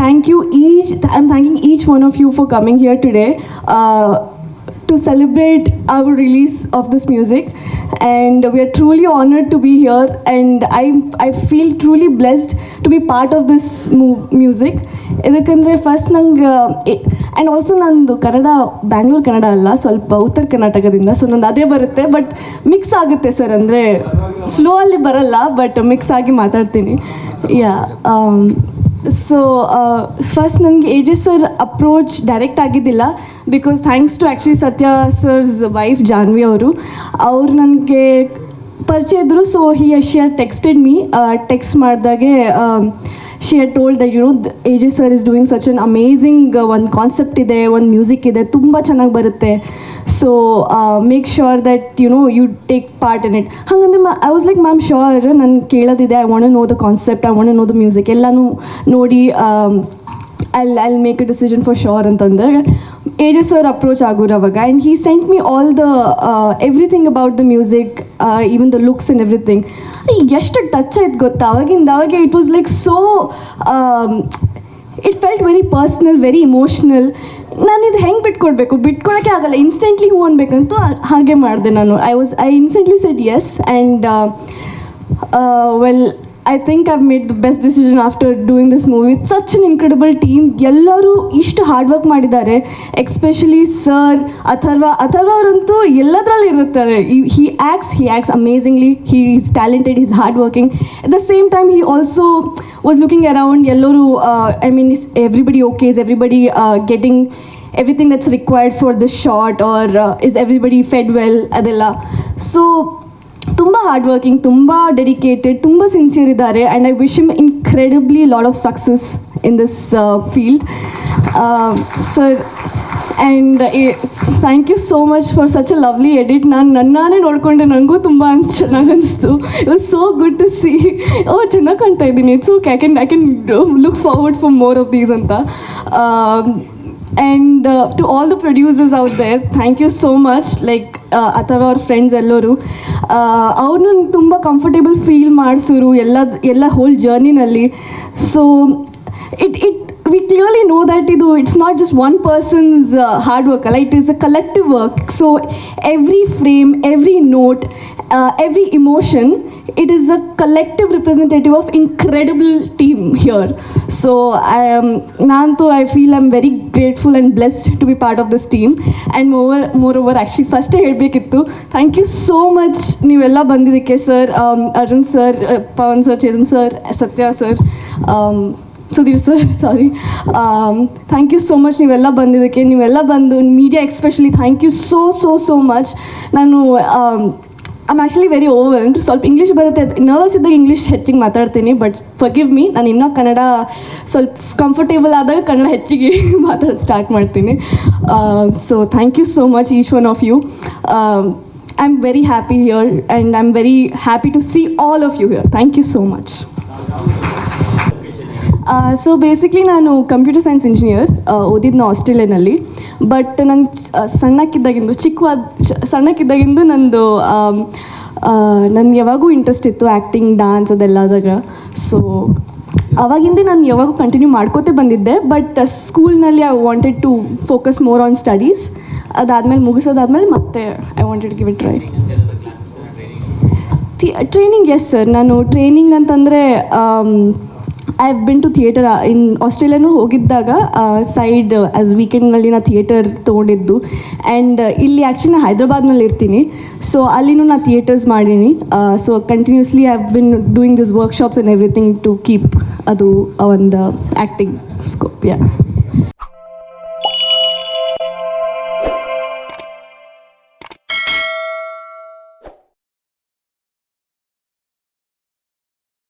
I'm thanking each one of you for coming here today to celebrate our release of this music, and we are truly honored to be here, and I feel truly blessed to be part of this music. ಇದಕ್ಕಂದರೆ first ನಂಗೆ and also ನಂದು ಕನ್ನಡ ಬ್ಯಾಂಗ್ಳೂರು ಕನ್ನಡ ಅಲ್ಲ, ಸ್ವಲ್ಪ ಉತ್ತರ ಕರ್ನಾಟಕದಿಂದ, so ನಂದು ಅದೇ ಬರುತ್ತೆ, ಬಟ್ ಮಿಕ್ಸ್ ಆಗುತ್ತೆ ಸರ್, ಅಂದರೆ ಫ್ಲೋ ಅಲ್ಲಿ ಬರಲ್ಲ, ಬಟ್ ಮಿಕ್ಸ್ ಆಗಿ ಮಾತಾಡ್ತೀನಿ. ಯಾ ಸೊ ಫಸ್ಟ್ ನನಗೆ ಎ.ಜೆ ಸರ್ ಅಪ್ರೋಚ್ ಡೈರೆಕ್ಟ್ ಆಗಿದ್ದಿಲ್ಲ, because thanks to actually Satya sir's wife Janvi ಅವರು ನನಗೆ ಪರಿಚಯ ಇದ್ದರು. So she had texted me, text ಮಾಡಿದಾಗೆ she had told that A.J sir is doing such an amazing one concept ಇದೆ, ಒಂದು music ಇದೆ, ತುಂಬ ಚೆನ್ನಾಗಿ ಬರುತ್ತೆ, so make sure that you take part in it. ಹಾಗಂದ್ರೆ I was like ma'am sure, ನಾನು ಕೇಳೋದಿದೆ, I want to know the concept, I want to know the music, ಎಲ್ಲನೂ ನೋಡಿ I'll make a decision for sure ಅಂತಂದ್ರೆ A.J sir approach ಆಗೋರು ಅವಾಗ, and he sent me all the everything about the music, even the looks and everything. ಎಷ್ಟು touch ಆಯ್ತು ಗೊತ್ತಾ ಅವಾಗೆ. It was like so it felt very personal, very emotional. ನಾನು ಇದು ಹೆಂಗೆ ಬಿಟ್ಕೊಳಕ್ಕೆ ಆಗಲ್ಲ, ಇನ್ಸ್ಟೆಂಟ್ಲಿ ಹೂ ಅನ್ಬೇಕಂತೂ ಹಾಗೆ ಮಾಡಿದೆ ನಾನು. I instantly shed Yes, and well I think I've made the best decision after doing this movie. It's such an incredible team. ಎಲ್ಲರೂ ಇಷ್ಟು hard work ಮಾಡಿದ್ದಾರೆ, ಎಕ್ಸ್ಪೆಷಲಿ ಸರ್ ಅಥರ್ವ ಅವರಂತೂ ಎಲ್ಲದರಲ್ಲಿ ಇರುತ್ತಾರೆ. he acts amazingly. He is talented, he's hard working. At the same time, he also was looking around, ಎಲ್ಲರೂ is everybody okay, is everybody getting everything that's required for this shot, or is everybody fed well, ಅದೆಲ್ಲ. So ತುಂಬ hard working, ತುಂಬ dedicated, ತುಂಬ sincere ಇದ್ದಾರೆ, and I wish him incredibly lot of success in this field. Sir, and thank you so much for such a lovely edit. ನನ್ನಾನೇ ನೋಡಿಕೊಂಡೆ, ನನಗೂ ತುಂಬ ಚೆನ್ನಾಗಿ ಅನಿಸ್ತು. It was so good to see. ಚೆನ್ನಾಗಿ ಕಾಣ್ತಾ ಇದ್ದೀನಿ, it's okay, I can look forward for more of these ಅಂತ. And to all the producers out there, thank you so much. Like Athava our friends ಎಲ್ಲರೂ ಅವ್ರನ್ನ ತುಂಬ comfortable feel ಮಾಡಿಸೋರು ಎಲ್ಲ whole ಜರ್ನಿನಲ್ಲಿ. So we clearly know that it's not just one person's hard work, it is a collective work. So every frame, every note, every emotion, it is a collective representative of incredible team here. So I feel I'm very grateful and blessed to be part of this team. And moreover actually first ಹೇಳ್ಬೇಕಿತ್ತು, thank you so much ನೀವೆಲ್ಲ ಬಂದಿದ್ದಕ್ಕೆ sir, Arun sir, Pavan sir, Chetan sir, Satya sir, Sudhir sir, sorry, thank you so much ನೀವೆಲ್ಲ ಬಂದಿದ್ದಕ್ಕೆ. ನೀವೆಲ್ಲ ಬಂದು media especially thank you so much. ನಾನು I'm actually very overwhelmed. ಸ್ವಲ್ಪ English ಬರುತ್ತೆ, ನರ್ವಸ್ ಇದ್ದಾಗ ಇಂಗ್ಲೀಷ್ ಹೆಚ್ಚಿಗೆ ಮಾತಾಡ್ತೀನಿ, ಬಟ್ ಫರ್ಗಿವ್ ಮೀ. ನಾನು ಇನ್ನೂ ಕನ್ನಡ ಸ್ವಲ್ಪ ಕಂಫರ್ಟೇಬಲ್ ಆದಾಗ ಕನ್ನಡ ಹೆಚ್ಚಿಗೆ ಮಾತಾಡೋದು ಸ್ಟಾರ್ಟ್ ಮಾಡ್ತೀನಿ. So thank you so much each one of you. I am very happy here, and I am very happy to see all of you here. Thank you so much. So basically ನಾನು computer science engineer, ಓದಿದ್ನ ಆಸ್ಟ್ರೇಲಿಯಾನಲ್ಲಿ. But ನಾನು ಸಣ್ಣಕ್ಕಿದ್ದಾಗಿಂದು ನನಗೆ ಯಾವಾಗೂ interest ಇತ್ತು, acting, dance ಅದೆಲ್ಲದಾಗ. So ಅವಾಗಿಂದ ನಾನು ಯಾವಾಗೂ ಕಂಟಿನ್ಯೂ ಮಾಡ್ಕೋತೇ ಬಂದಿದ್ದೆ, ಬಟ್ ಸ್ಕೂಲ್ನಲ್ಲಿ I wanted to focus more on studies. ಮುಗಿಸೋದಾದ್ಮೇಲೆ ಮತ್ತೆ I wanted to give it try. Training, yes sir. ನಾನು ಟ್ರೈನಿಂಗ್ ಅಂತಂದರೆ I have been to theatre. In ಆಸ್ಟ್ರೇಲಿಯಾನೂ ಹೋಗಿದ್ದಾಗ ಸೈಡ್ ಆ್ಯಸ್ ವೀಕೆಂಡ್ನಲ್ಲಿ ನಾನು ಥಿಯೇಟರ್ ತೊಗೊಂಡಿದ್ದು, ಆ್ಯಂಡ್ ಇಲ್ಲಿ ಆ್ಯಕ್ಚುಲಿ ನಾನು ಹೈದ್ರಾಬಾದ್ನಲ್ಲಿ ಇರ್ತೀನಿ. ಸೊ ಅಲ್ಲಿನೂ ನಾನು ಥಿಯೇಟರ್ಸ್ ಮಾಡೀನಿ. So continuously I have been doing this workshops and everything to keep ಅದು ಒಂದು ಆ್ಯಕ್ಟಿಂಗ್ ಸ್ಕೋಪ್. ಯಾ.